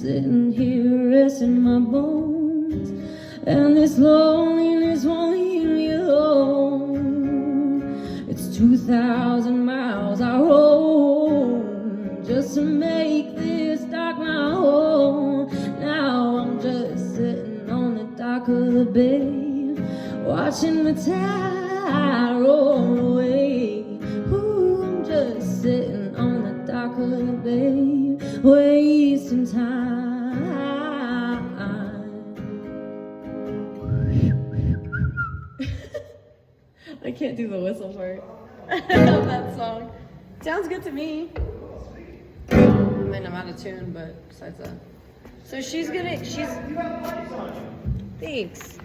sitting here resting my bones, and this loneliness won't leave me alone. It's 2,000 miles I roam just to make this dock my home. Now I'm just sitting on the dock of the bay, watching the tide roll away. Ooh, I'm just sitting on the dock of the bay, wasting time. I can't do the whistle part of that song. Sounds good to me. I mean, I'm out of tune, but besides that. So she's. Thanks.